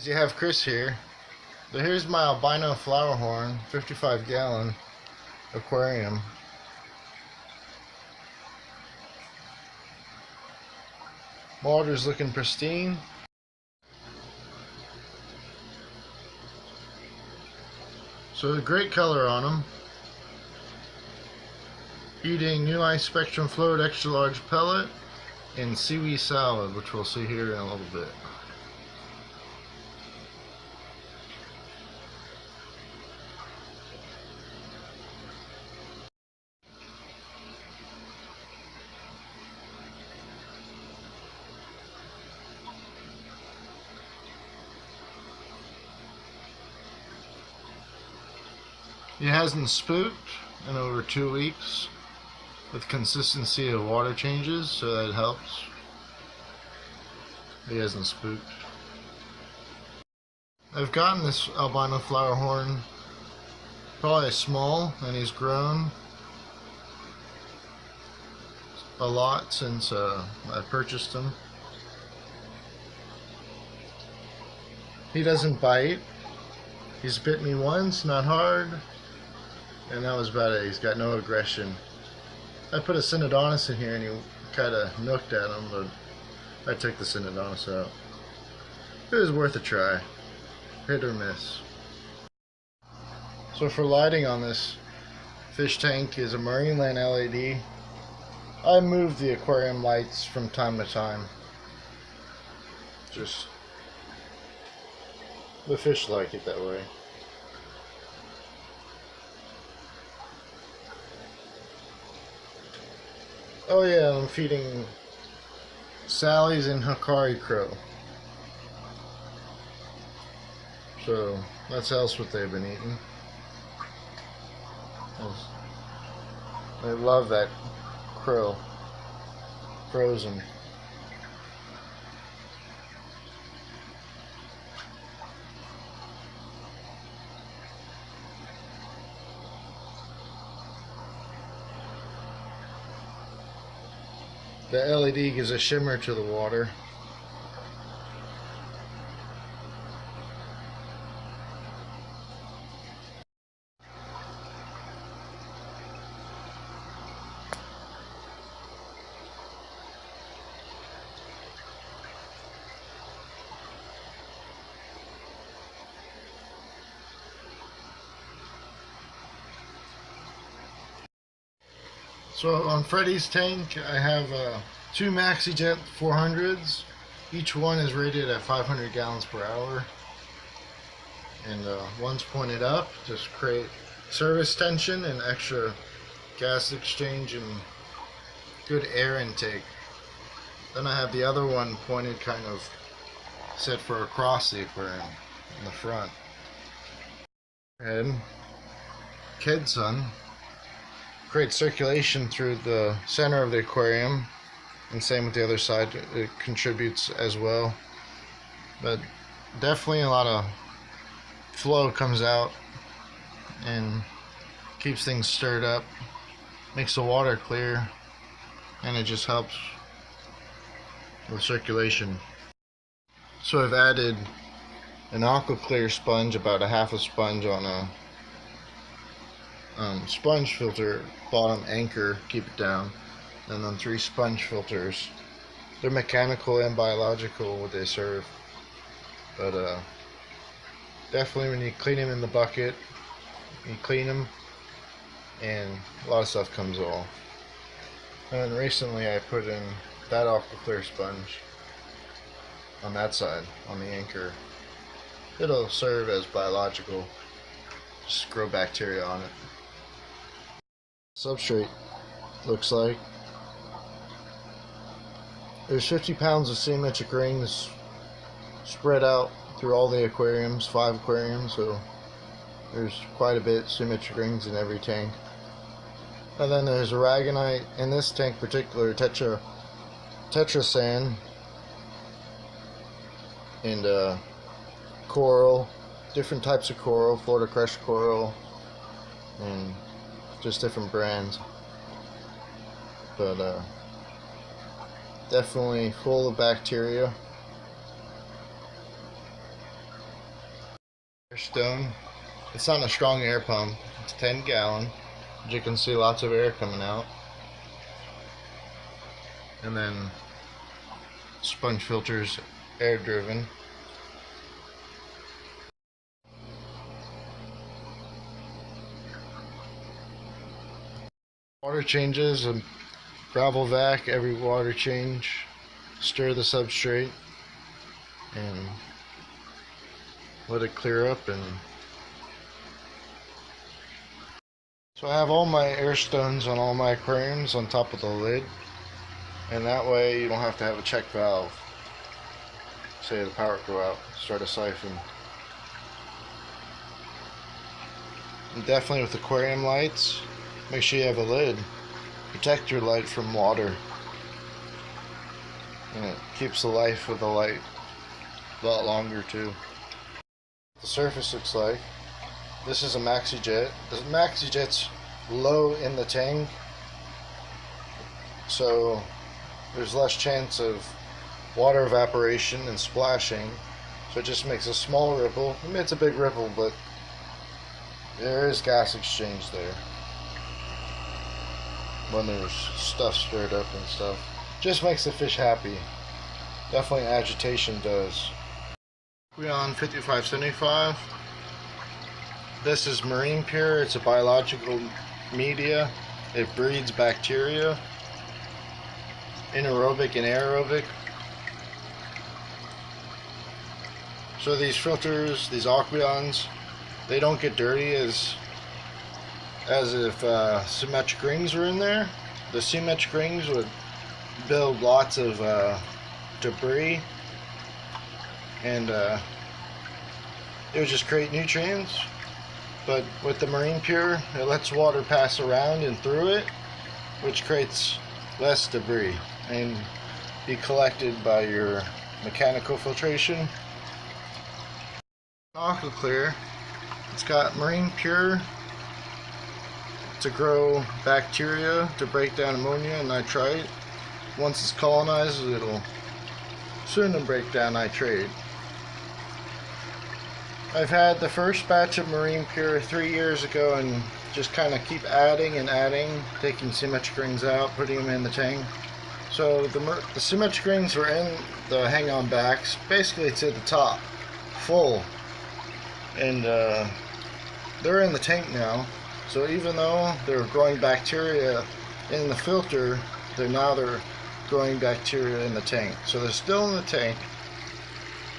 You have Chris here. So here's my albino flower horn, 55-gallon aquarium. Water's looking pristine. So a great color on them. Eating New Life Spectrum Float Extra Large Pellet and Seaweed Salad, which we'll see here in a little bit. He hasn't spooked in over 2 weeks with consistency of water changes, so that helps. He hasn't spooked. I've gotten this albino flower horn probably small, and he's grown a lot since I purchased him. He doesn't bite. He's bit me once, not hard, and that was about it. He's got no aggression. I put a Synodontis in here and he kind of nooked at him, but I took the Synodontis out. It was worth a try. Hit or miss. So for lighting on this fish tank is a Marineland LED. I move the aquarium lights from time to time. Just the fish like it that way. Oh yeah, I'm feeding Sally's and Hikari Crow. So that's else what they've been eating. I love that crow. Frozen. The LED gives a shimmer to the water. So on Freddy's tank, I have two MaxiJet 400s. Each one is rated at 500 gallons per hour. And one's pointed up to create service tension and extra gas exchange and good air intake. Then I have the other one pointed kind of set for across the aquarium in the front. And Kedsun create circulation through the center of the aquarium, and same with the other side. It contributes as well, but definitely a lot of flow comes out and keeps things stirred up, makes the water clear, and it just helps with circulation. So I've added an aqua clear sponge, about a half a sponge on a sponge filter bottom anchor, keep it down, and then 3 sponge filters. They're mechanical and biological what they serve, but definitely when you clean them in the bucket, you clean them and a lot of stuff comes off. And then recently I put in that aqua clear sponge on that side, on the anchor. It'll serve as biological, just grow bacteria on it. Substrate looks like there's 50 pounds of symmetric rings spread out through all the aquariums, 5 aquariums, so there's quite a bit symmetric rings in every tank. And then there's aragonite in this tank particular, tetra sand, and coral, different types of coral, Florida crushed coral, and just different brands, but definitely full of bacteria. Stone. It's not a strong air pump. It's 10 gallon. As you can see, lots of air coming out. And then sponge filters, air driven. Water changes, a gravel vac every water change. Stir the substrate and let it clear up. And so I have all my air stones on all my aquariums on top of the lid, and that way you don't have to have a check valve. Say the power go out, start a siphon. And definitely with aquarium lights, make sure you have a lid. Protect your light from water, and it keeps the life of the light a lot longer too. The surface looks like this is a maxi jet. The maxi jet's low in the tank, so there's less chance of water evaporation and splashing, so it just makes a small ripple. I mean, it's a big ripple, but there is gas exchange there when there's stuff stirred up and stuff. Just makes the fish happy. Definitely agitation does. We're on 5575. This is marine pure. It's a biological media. It breeds bacteria, anaerobic and aerobic. So these filters, these aquariums, they don't get dirty as if symmetric rings were in there. The symmetric rings would build lots of debris, and it would just create nutrients. But with the marine pure, it lets water pass around and through it, which creates less debris and be collected by your mechanical filtration. Aqua Clear, it's got marine pure to grow bacteria to break down ammonia and nitrite. Once it's colonized, it'll soon break down nitrate. I've had the first batch of marine pure 3 years ago and just kind of keep adding and adding, taking symmetric rings out, putting them in the tank. So the symmetric rings were in the hang-on backs. Basically it's at the top, full. And they're in the tank now. So even though they're growing bacteria in the filter, they're growing bacteria in the tank. So they're still in the tank,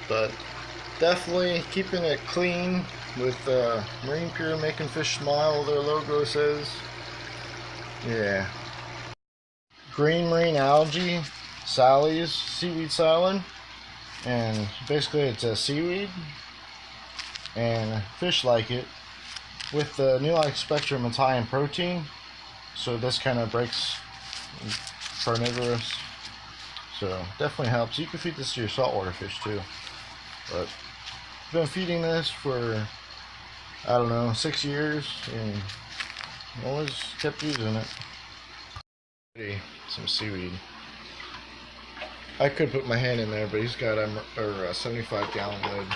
but definitely keeping it clean with marine pure, making fish smile, their logo says. Yeah. Green marine algae, Sally's seaweed silent, and basically it's a seaweed, and fish like it. With the new light spectrum, it's high in protein, so this kind of breaks carnivorous, so definitely helps. You can feed this to your saltwater fish too, but I've been feeding this for, I don't know, 6 years, and always kept using it. Some seaweed. I could put my hand in there, but he's got a 75 gallon lid.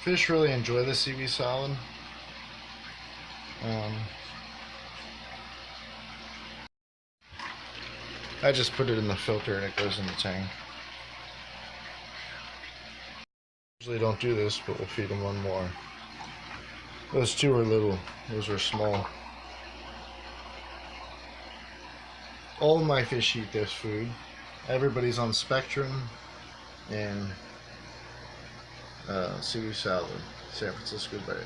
Fish really enjoy the seaweed salad. I just put it in the filter and it goes in the tank. Usually don't do this, but we'll feed them one more. Those two are little, those are small. All my fish eat this food. Everybody's on Spectrum and seaweed salad, San Francisco Bay.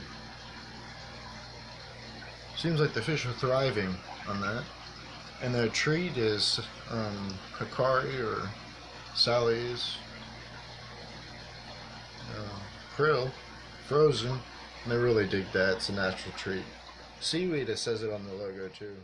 Seems like the fish are thriving on that. And their treat is Hikari or Sally's krill, frozen. And they really dig that. It's a natural treat. Seaweed, it says it on the logo too.